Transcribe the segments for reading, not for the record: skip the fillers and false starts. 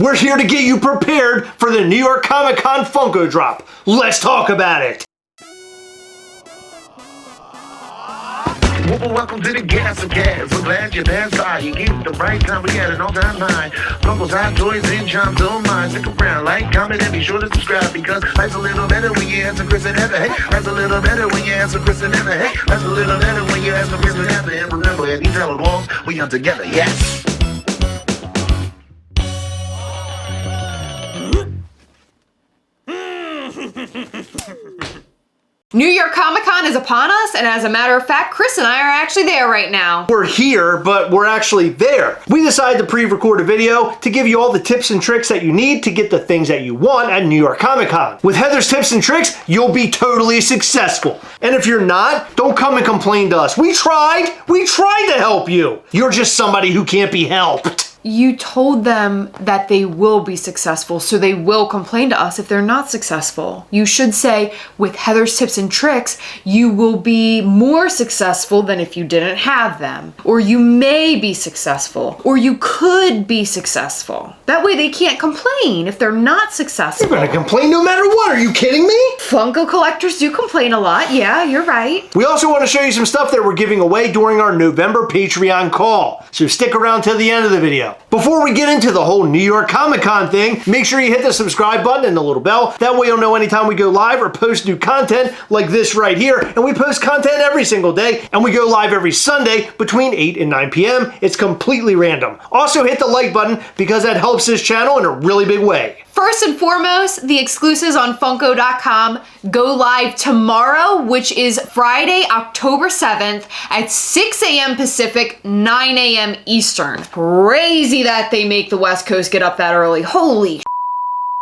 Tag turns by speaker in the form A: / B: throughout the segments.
A: We're here to get you prepared for the New York Comic Con Funko drop. Let's talk about it.
B: Welcome to the Gastlecast. We're glad you're there. You get the right time. We got an all-time high. Funko's hot toys and charms on mine. Stick around, like, comment, and be sure to subscribe because life's a little better when you answer Chris and Heather. Hey, life's a little better when you answer Chris and Heather. Hey, life's a little better when you answer Chris and Heather. And remember, at these hallowed walls, we are together. Yes.
C: New York Comic Con is upon us, and as a matter of fact, Chris and I are actually there right now.
A: We're here, but we're actually there. We decided to pre-record a video to give you all the tips and tricks that you need to get the things that you want at New York Comic Con. With Heather's tips and tricks, you'll be totally successful. And if you're not, don't come and complain to us. We tried to help you. You're just somebody who can't be helped.
C: You told them that they will be successful, so they will complain to us if they're not successful. You should say, with Heather's tips and tricks, you will be more successful than if you didn't have them. Or you may be successful. Or you could be successful. That way they can't complain if they're not successful.
A: You're gonna complain no matter what, are you kidding me?
C: Funko collectors do complain a lot, yeah, you're right.
A: We also want to show you some stuff that we're giving away during our November Patreon call, so stick around till the end of the video. Before we get into the whole New York Comic Con thing, make sure you hit the subscribe button and the little bell. That way you'll know anytime we go live or post new content like this right here. And we post content every single day, and we go live every Sunday between 8 and 9 p.m. It's completely random. Also hit the like button because that helps this channel in a really big way.
C: First and foremost, the exclusives on Funko.com go live tomorrow, which is Friday, October 7th at 6 a.m. Pacific, 9 a.m. Eastern. Crazy that they make the West Coast get up that early. Holy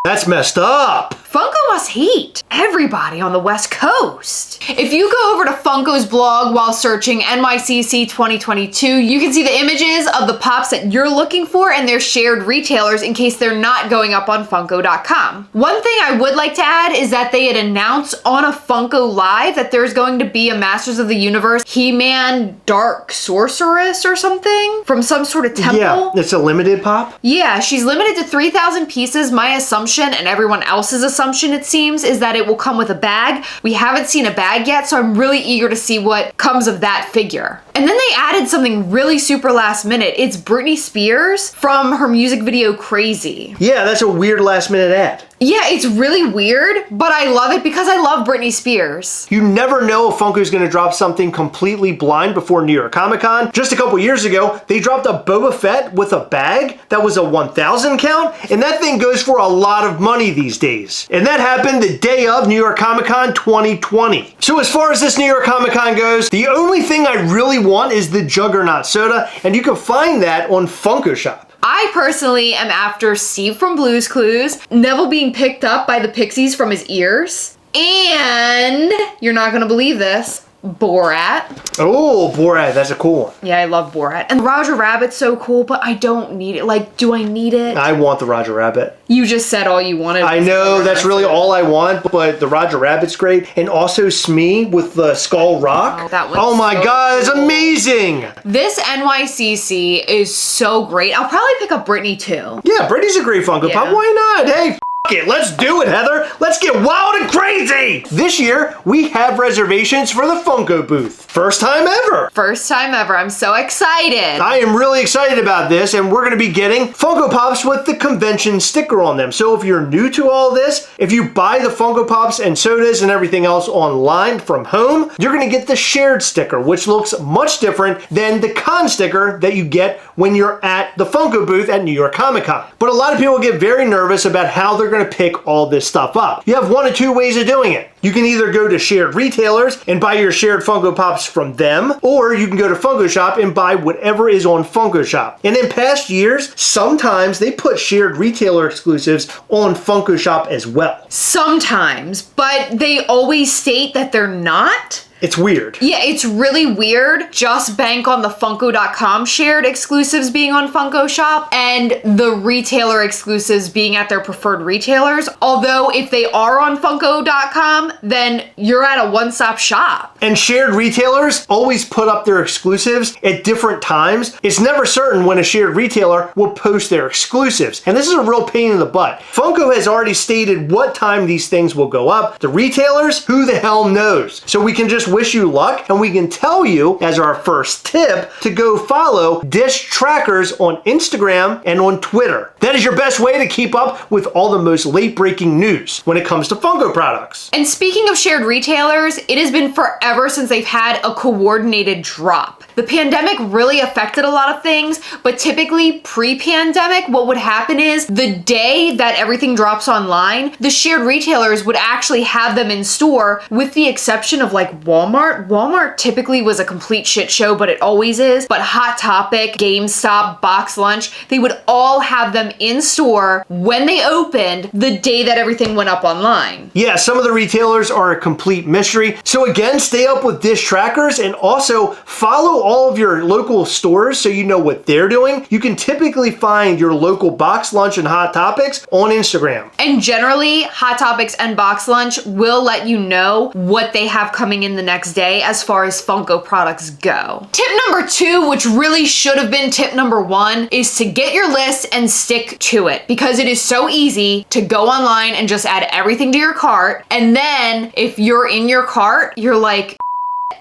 A: That's messed up.
C: Funko must hate everybody on the West Coast. If you go over to Funko's blog while searching NYCC 2022, you can see the images of the pops that you're looking for and their shared retailers in case they're not going up on Funko.com. One thing I would like to add is that they had announced on a Funko Live that there's going to be a Masters of the Universe He-Man Dark Sorceress or something from some sort of temple.
A: Yeah, it's a limited pop.
C: Yeah, she's limited to 3,000 pieces. My assumption and everyone else's assumption, it seems, is that it will come with a bag. We haven't seen a bag yet, so I'm really eager to see what comes of that figure. And then they added something really super last minute. It's Britney Spears from her music video Crazy.
A: Yeah, that's a weird last minute ad.
C: Yeah, it's really weird, but I love it because I love Britney Spears.
A: You never know if Funko's gonna drop something completely blind before New York Comic Con. Just a couple years ago, they dropped a Boba Fett with a bag that was a 1,000 count, and that thing goes for a lot of money these days. And that happened the day of New York Comic Con 2020. So as far as this New York Comic Con goes, the only thing I really want is the Juggernaut soda, and you can find that on Funko Shop.
C: I personally am after Steve from Blue's Clues, Neville being picked up by the pixies from his ears, and, you're not gonna believe this, Borat.
A: Oh, Borat, that's a cool one.
C: Yeah, I love Borat. And Roger Rabbit's so cool, but I don't need it. Like, do I need it?
A: I want the Roger Rabbit.
C: You just said all you wanted.
A: I know, that's really all I want, but the Roger Rabbit's great. And also Smee with the Skull Rock.
C: Oh, that one's
A: oh my
C: so
A: god, it's
C: cool.
A: amazing!
C: This NYCC is so great. I'll probably pick up Britney too.
A: Yeah, Brittany's a great Funko Pop.
C: Yeah.
A: Why not? Hey, it. Let's do it, Heather. Let's get wild and crazy. This year, we have reservations for the Funko booth. First time ever.
C: First time ever. I'm so excited.
A: I am really excited about this, and we're gonna be getting Funko Pops with the convention sticker on them. So if you're new to all this, if you buy the Funko Pops and sodas and everything else online from home, you're gonna get the shared sticker, which looks much different than the con sticker that you get when you're at the Funko booth at New York Comic Con. But a lot of people get very nervous about how they're gonna pick all this stuff up. You have one of two ways of doing it. You can either go to shared retailers and buy your shared Funko Pops from them, or you can go to Funko Shop and buy whatever is on Funko Shop. And in past years, sometimes they put shared retailer exclusives on Funko Shop as well.
C: Sometimes, but they always state that they're not.
A: It's weird.
C: Yeah, it's really weird. Just bank on the Funko.com shared exclusives being on Funko Shop and the retailer exclusives being at their preferred retailers. Although if they are on Funko.com, then you're at a one-stop shop.
A: And shared retailers always put up their exclusives at different times. It's never certain when a shared retailer will post their exclusives. And this is a real pain in the butt. Funko has already stated what time these things will go up. The retailers, who the hell knows? So we can just wish you luck, and we can tell you as our first tip to go follow Dish Trackers on Instagram and on Twitter. That is your best way to keep up with all the most late-breaking news when it comes to Funko products.
C: And speaking of shared retailers, it has been forever since they've had a coordinated drop. The pandemic really affected a lot of things, but typically pre-pandemic, what would happen is the day that everything drops online, the shared retailers would actually have them in store, with the exception of like Walmart. Walmart typically was a complete shit show, but it always is. But Hot Topic, GameStop, Box Lunch, they would all have them in store when they opened the day that everything went up online.
A: Yeah, some of the retailers are a complete mystery. So again, stay up with Dish Trackers and also follow all of your local stores so you know what they're doing. You can typically find your local Box Lunch and Hot Topics on Instagram.
C: And generally, Hot Topics and Box Lunch will let you know what they have coming in the next day as far as Funko products go. Tip number 2, which really should have been tip number 1, is to get your list and stick to it, because it is so easy to go online and just add everything to your cart. And then if you're in your cart, you're like,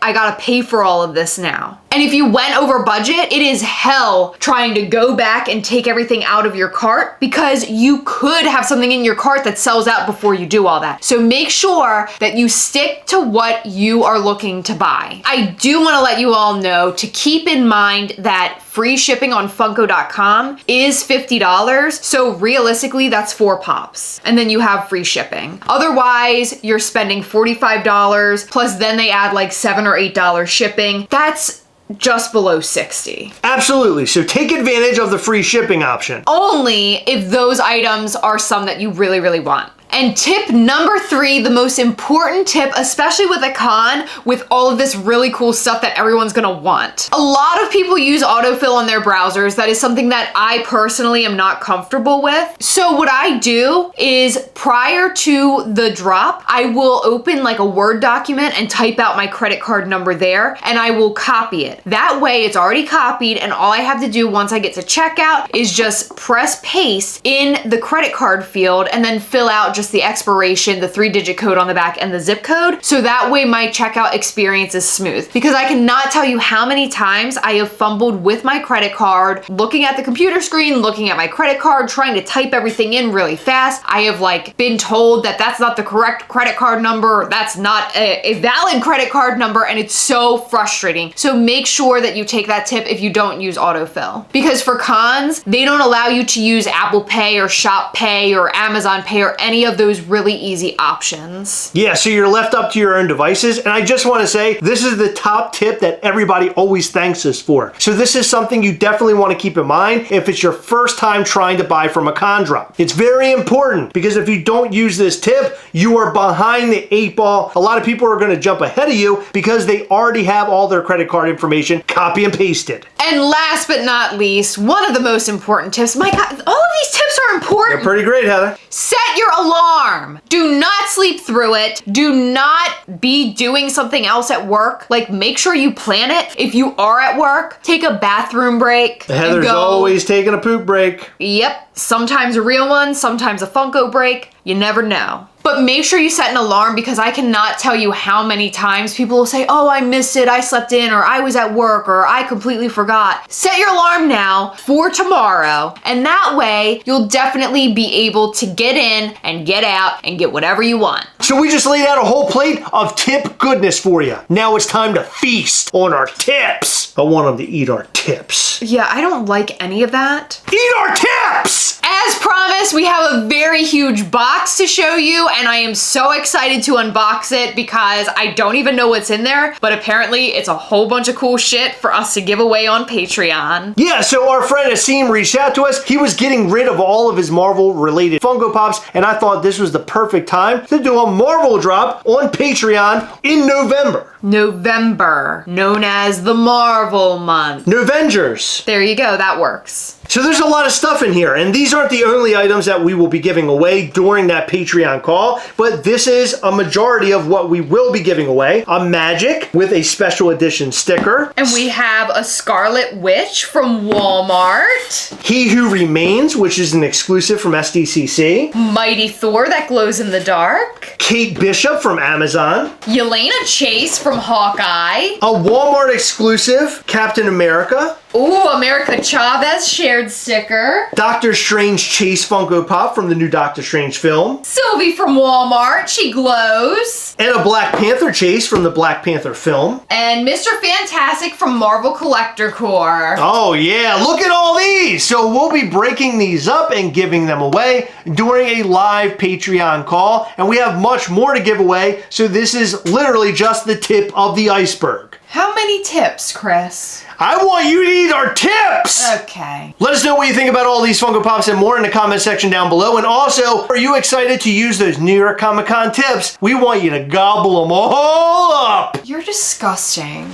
C: I gotta pay for all of this now. And if you went over budget, it is hell trying to go back and take everything out of your cart, because you could have something in your cart that sells out before you do all that. So make sure that you stick to what you are looking to buy. I do want to let you all know to keep in mind that free shipping on Funko.com is $50. So realistically, that's 4 pops. And then you have free shipping. Otherwise, you're spending $45, plus then they add like $7 or $8 shipping. That's just below 60.
A: Absolutely. So take advantage of the free shipping option.
C: Only if those items are some that you really, really want. And tip number 3, the most important tip, especially with a con, with all of this really cool stuff that everyone's gonna want. A lot of people use autofill on their browsers. That is something that I personally am not comfortable with. So what I do is, prior to the drop, I will open like a Word document and type out my credit card number there, and I will copy it. That way it's already copied, and all I have to do once I get to checkout is just press paste in the credit card field and then fill out just the expiration, the 3-digit code on the back, and the zip code. So that way my checkout experience is smooth. Because I cannot tell you how many times I have fumbled with my credit card, looking at the computer screen, looking at my credit card, trying to type everything in really fast. I have like been told that that's not the correct credit card number, that's not a valid credit card number, and it's so frustrating. So make sure that you take that tip if you don't use autofill. Because for cons, they don't allow you to use Apple Pay or Shop Pay or Amazon Pay or any of those really easy options.
A: Yeah, so you're left up to your own devices. And I just want to say, this is the top tip that everybody always thanks us for. So this is something you definitely want to keep in mind if it's your first time trying to buy from a con drop. It's very important, because if you don't use this tip, you are behind the 8 ball. A lot of people are going to jump ahead of you because they already have all their credit card information copy and pasted.
C: And last but not least, one of the most important tips, my God, all of these tips are important.
A: They're pretty great, Heather.
C: Set your alarm. Do not sleep through it. Do not be doing something else at work. Like, make sure you plan it. If you are at work, take a bathroom break.
A: Heather's always taking a poop break.
C: Yep. Sometimes a real one, sometimes a Funko break. You never know. But make sure you set an alarm, because I cannot tell you how many times people will say, oh, I missed it, I slept in, or I was at work, or I completely forgot. Set your alarm now for tomorrow, and that way you'll definitely be able to get in and get out and get whatever you want.
A: So we just laid out a whole plate of tip goodness for you. Now it's time to feast on our tips. I want them to eat our tips.
C: Yeah, I don't like any of that.
A: Eat our tips!
C: As promised, we have a very huge box to show you, and I am so excited to unbox it because I don't even know what's in there, but apparently it's a whole bunch of cool shit for us to give away on Patreon.
A: Yeah, so our friend Asim reached out to us. He was getting rid of all of his Marvel-related Funko Pops, and I thought this was the perfect time to do a Marvel drop on Patreon in November.
C: November, known as the Marvel month.
A: Novengers.
C: There you go, that works.
A: So there's a lot of stuff in here, and these aren't the only items that we will be giving away during that Patreon call, but this is a majority of what we will be giving away. A Magic with a special edition sticker.
C: And we have a Scarlet Witch from Walmart.
A: He Who Remains, which is an exclusive from SDCC.
C: Mighty Thor that glows in the dark.
A: Kate Bishop from Amazon.
C: Yelena Chase from Hawkeye.
A: A Walmart exclusive, Captain America.
C: Ooh, America Chavez shared sticker.
A: Doctor Strange Chase Funko Pop from the new Doctor Strange film.
C: Sylvie from Walmart, she glows.
A: And a Black Panther Chase from the Black Panther film.
C: And Mr. Fantastic from Marvel Collector Corps.
A: Oh yeah, look at all these! So we'll be breaking these up and giving them away during a live Patreon call. And we have much more to give away, so this is literally just the tip of the iceberg.
C: How many tips, Chris?
A: I want you to eat our tips!
C: Okay.
A: Let us know what you think about all these Funko Pops and more in the comment section down below. And also, are you excited to use those New York Comic Con tips? We want you to gobble them all up!
C: You're disgusting.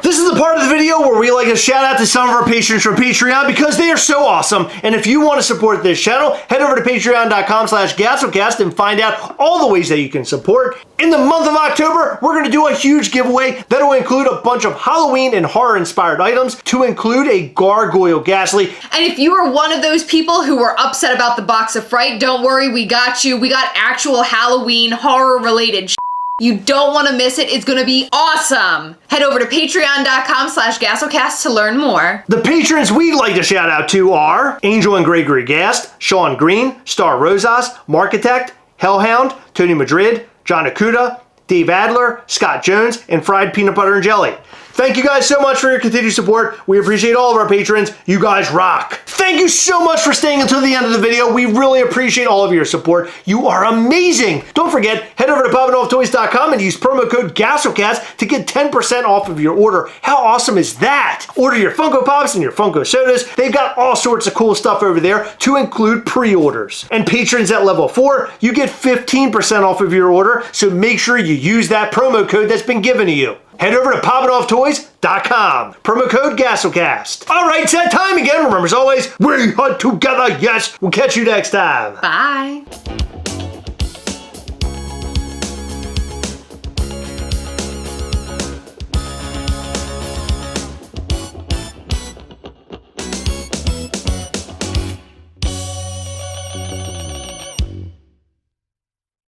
A: This is the part of the video where we like to shout out to some of our patrons from Patreon because they are so awesome. And if you want to support this channel, head over to patreon.com/Gastlecast and find out all the ways that you can support. In the month of October, we're going to do a huge giveaway that'll include a bunch of Halloween and horror-inspired items, to include a Gargoyle Ghastly.
C: And if you are one of those people who were upset about the box of fright, don't worry, we got you. We got actual Halloween horror-related shit. You don't want to miss it. It's going to be awesome. Head over to patreon.com/Gastlecast to learn more.
A: The patrons we'd like to shout out to are Angel and Gregory Gast, Sean Green, Star Rosas, Markitect, Hellhound, Tony Madrid, John Akuda, Dave Adler, Scott Jones, and Fried Peanut Butter and Jelly. Thank you guys so much for your continued support. We appreciate all of our patrons. You guys rock. Thank you so much for staying until the end of the video. We really appreciate all of your support. You are amazing. Don't forget, head over to POPPINOFFTOYS.com and use promo code Gastlecast to get 10% off of your order. How awesome is that? Order your Funko Pops and your Funko Sodas. They've got all sorts of cool stuff over there to include pre-orders. And patrons at level 4, you get 15% off of your order, so make sure you use that promo code that's been given to you. Head over to POPPINOFFTOYS.com. Promo code Gastlecast. All right, it's that time again. Remember, as always, we hunt together, yes. We'll catch you next time.
C: Bye.